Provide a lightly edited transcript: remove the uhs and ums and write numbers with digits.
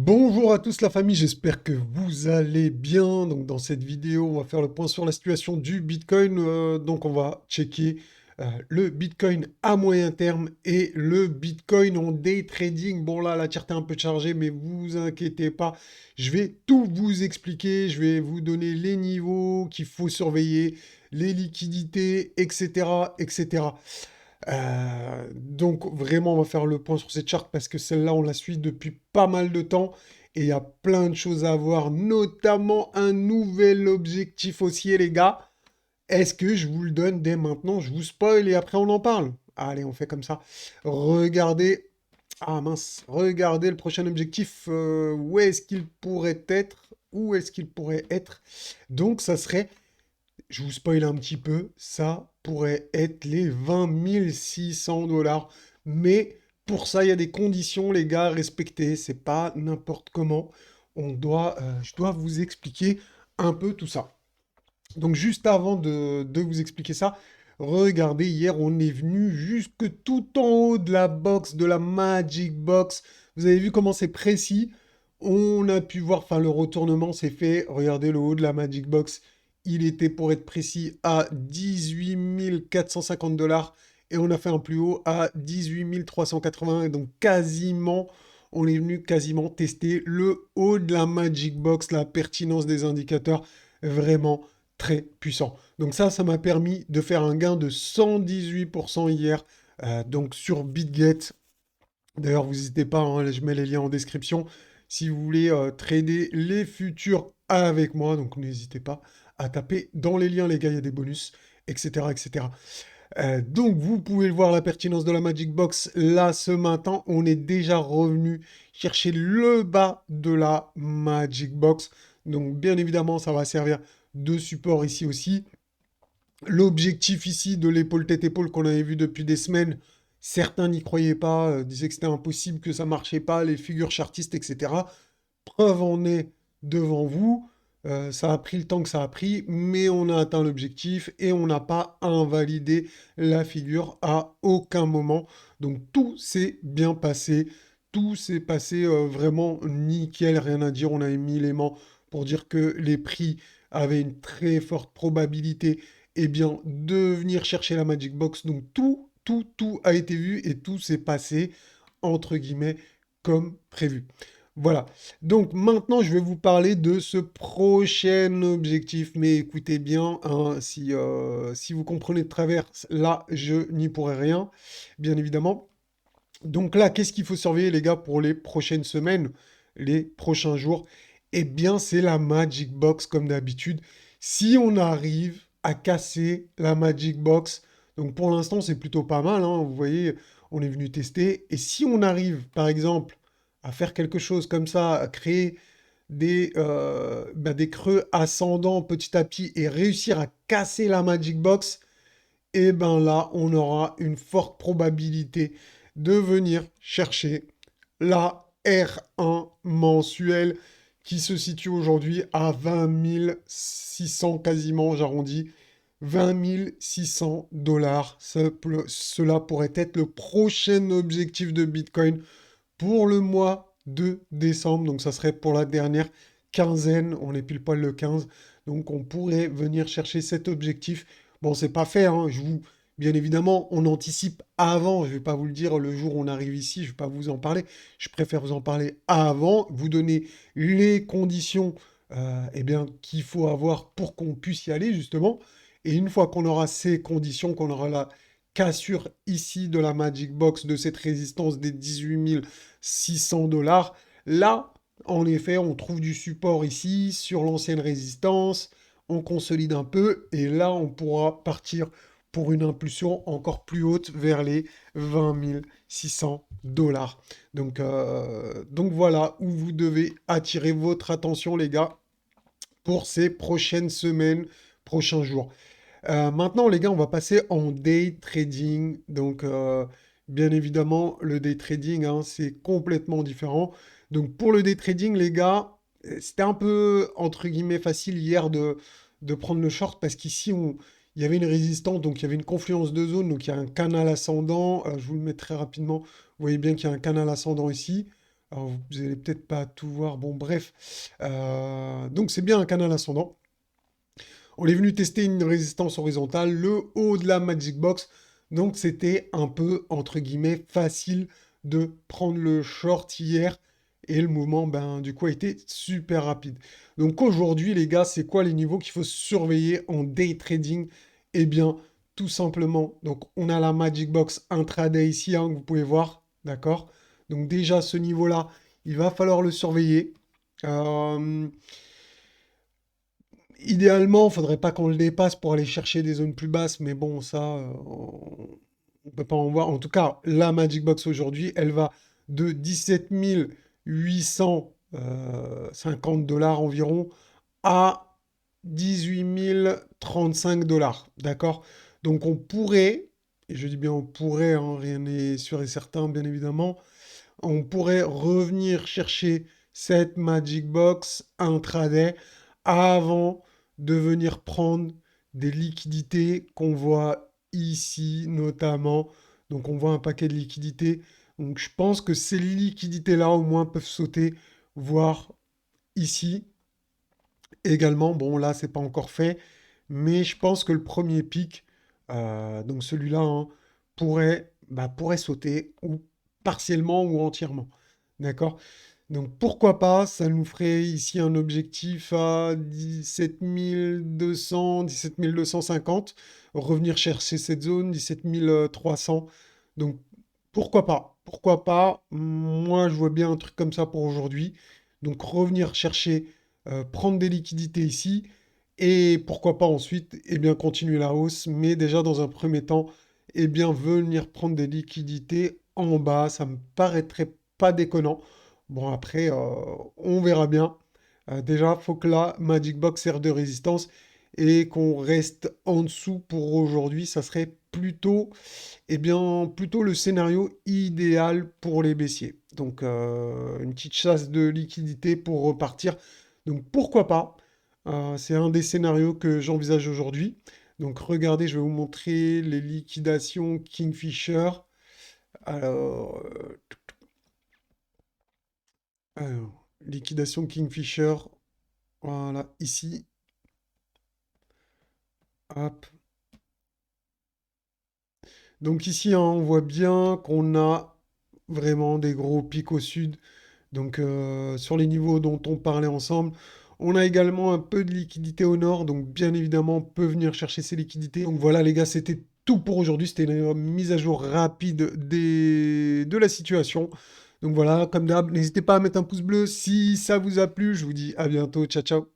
Bonjour à tous la famille, j'espère que vous allez bien. Donc dans cette vidéo, on va faire le point sur la situation du Bitcoin. Donc on va checker le Bitcoin à moyen terme et le Bitcoin en day trading. Bon là, la tire est un peu chargée, mais vous inquiétez pas, je vais tout vous expliquer. Je vais vous donner les niveaux qu'il faut surveiller, les liquidités, etc., etc. Donc vraiment, on va faire le point sur cette charte parce que celle-là, on la suit depuis pas mal de temps et il y a plein de choses à voir, notamment un nouvel objectif haussier, les gars. Est-ce que je vous le donne dès maintenant? Je vous spoil et après on en parle. Allez, on fait comme ça. Regardez. Ah mince, regardez le prochain objectif. Où est-ce qu'il pourrait être? Où est-ce qu'il pourrait être? Donc, ça serait, je vous spoil un petit peu, ça pourrait être les 20 600 dollars. Mais pour ça, il y a des conditions, les gars, à respecter. C'est pas n'importe comment. Je dois vous expliquer un peu tout ça. Donc, juste avant de vous expliquer ça, regardez, hier, on est venu jusque tout en haut de la box, de la Magic Box. Vous avez vu comment c'est précis? On a pu voir, enfin, le retournement s'est fait. Regardez le haut de la Magic Box. Il était, pour être précis, à 18 450 dollars. Et on a fait un plus haut à 18 380. Et donc, quasiment, on est venu quasiment tester le haut de la Magic Box, la pertinence des indicateurs. Vraiment très puissant. Donc ça m'a permis de faire un gain de 118% hier, donc sur BitGet. D'ailleurs, vous n'hésitez pas, hein, je mets les liens en description si vous voulez trader les futurs avec moi. Donc n'hésitez pas à taper dans les liens, les gars, il y a des bonus, etc. etc. Donc vous pouvez le voir, la pertinence de la Magic Box. Là, ce matin, on est déjà revenu chercher le bas de la Magic Box. Donc bien évidemment, ça va servir de support ici aussi. L'objectif ici de l'épaule tête-épaule qu'on avait vu depuis des semaines, certains n'y croyaient pas, disaient que c'était impossible, que ça marchait pas, les figures chartistes, etc. Preuve en est devant vous. Ça a pris le temps que ça a pris, mais on a atteint l'objectif et on n'a pas invalidé la figure à aucun moment. Donc tout s'est bien passé, tout s'est passé vraiment nickel, rien à dire. On a mis l'élément pour dire que les prix avaient une très forte probabilité bien, de venir chercher la Magic Box. Donc tout a été vu et tout s'est passé, entre guillemets, comme prévu. Voilà. Donc maintenant, je vais vous parler de ce prochain objectif. Mais écoutez bien, hein, si vous comprenez de travers, là, je n'y pourrai rien, bien évidemment. Donc là, qu'est-ce qu'il faut surveiller, les gars, pour les prochaines semaines, les prochains jours? Eh bien, c'est la Magic Box, comme d'habitude. Si on arrive à casser la Magic Box, donc pour l'instant, c'est plutôt pas mal, hein, vous voyez, on est venu tester. Et si on arrive, par exemple, à faire quelque chose comme ça, à créer des creux ascendants petit à petit et réussir à casser la Magic Box, et ben là, on aura une forte probabilité de venir chercher la R1 mensuelle qui se situe aujourd'hui à 20 600 quasiment, j'arrondis, 20 600 dollars. Cela pourrait être le prochain objectif de Bitcoin pour le mois de décembre. Donc ça serait pour la dernière quinzaine, on est pile poil le 15. Donc on pourrait venir chercher cet objectif. Bon, c'est pas fait, hein. Bien évidemment, on anticipe avant. Je vais pas vous le dire le jour où on arrive ici, je vais pas vous en parler. Je préfère vous en parler avant, vous donner les conditions qu'il faut avoir pour qu'on puisse y aller, justement. Et une fois qu'on aura ces conditions, qu'on aura la cassure ici de la Magic Box, de cette résistance des 18 600 dollars, là, en effet, on trouve du support ici sur l'ancienne résistance, on consolide un peu, et là, on pourra partir pour une impulsion encore plus haute vers les 20 600 dollars. Donc voilà où vous devez attirer votre attention, les gars, pour ces prochaines semaines, prochains jours. Maintenant, les gars, on va passer en day trading. Donc, bien évidemment, le day trading, hein, c'est complètement différent. Donc, pour le day trading, les gars, c'était un peu, entre guillemets, facile hier de prendre le short parce qu'ici, il y avait une résistance, donc il y avait une confluence de zone, donc il y a un canal ascendant. Je vous le mets très rapidement. Vous voyez bien qu'il y a un canal ascendant ici. Alors, vous allez peut-être pas tout voir. Bon, bref. Donc, c'est bien un canal ascendant. On est venu tester une résistance horizontale, le haut de la Magic Box. Donc, c'était un peu, entre guillemets, facile de prendre le short hier. Et le mouvement, ben, du coup, a été super rapide. Donc, aujourd'hui, les gars, c'est quoi les niveaux qu'il faut surveiller en day trading? Eh bien, tout simplement, donc, on a la Magic Box intraday ici, hein, que vous pouvez voir. D'accord? Donc, déjà, ce niveau-là, il va falloir le surveiller. Euh, Idéalement, il faudrait pas qu'on le dépasse pour aller chercher des zones plus basses, mais bon, ça, on peut pas en voir. En tout cas, la Magic Box aujourd'hui, elle va de 17 850 dollars environ à 18 035 dollars. D'accord? Donc on pourrait, et je dis bien on pourrait, hein, rien n'est sûr et certain, bien évidemment, on pourrait revenir chercher cette Magic Box intraday avant de venir prendre des liquidités qu'on voit ici notamment. Donc on voit un paquet de liquidités. Donc je pense que ces liquidités-là au moins peuvent sauter, voire ici également. Bon là c'est pas encore fait, mais je pense que le premier pic, donc celui-là, hein, pourrait sauter ou partiellement ou entièrement. D'accord? Donc pourquoi pas, ça nous ferait ici un objectif à 17 200, 17 250, revenir chercher cette zone, 17 300. Donc pourquoi pas? Pourquoi pas? Moi, je vois bien un truc comme ça pour aujourd'hui. Donc revenir chercher, prendre des liquidités ici, et pourquoi pas ensuite, eh bien, continuer la hausse, mais déjà dans un premier temps, eh bien, venir prendre des liquidités en bas, ça me paraîtrait pas déconnant. Bon, après, on verra bien. Déjà, faut que la Magic Box serve de résistance et qu'on reste en dessous pour aujourd'hui. Ça serait plutôt, eh bien, plutôt le scénario idéal pour les baissiers. Donc, une petite chasse de liquidité pour repartir. Donc, pourquoi pas? C'est un des scénarios que j'envisage aujourd'hui. Donc, regardez, je vais vous montrer les liquidations Kingfisher. Alors, liquidation Kingfisher, voilà, ici, hop. Donc ici, hein, on voit bien qu'on a vraiment des gros pics au sud. Donc sur les niveaux dont on parlait ensemble, on a également un peu de liquidité au nord. Donc bien évidemment, on peut venir chercher ces liquidités. Donc voilà les gars, c'était tout pour aujourd'hui. C'était une mise à jour rapide de la situation. Donc voilà, comme d'hab, n'hésitez pas à mettre un pouce bleu si ça vous a plu. Je vous dis à bientôt. Ciao, ciao.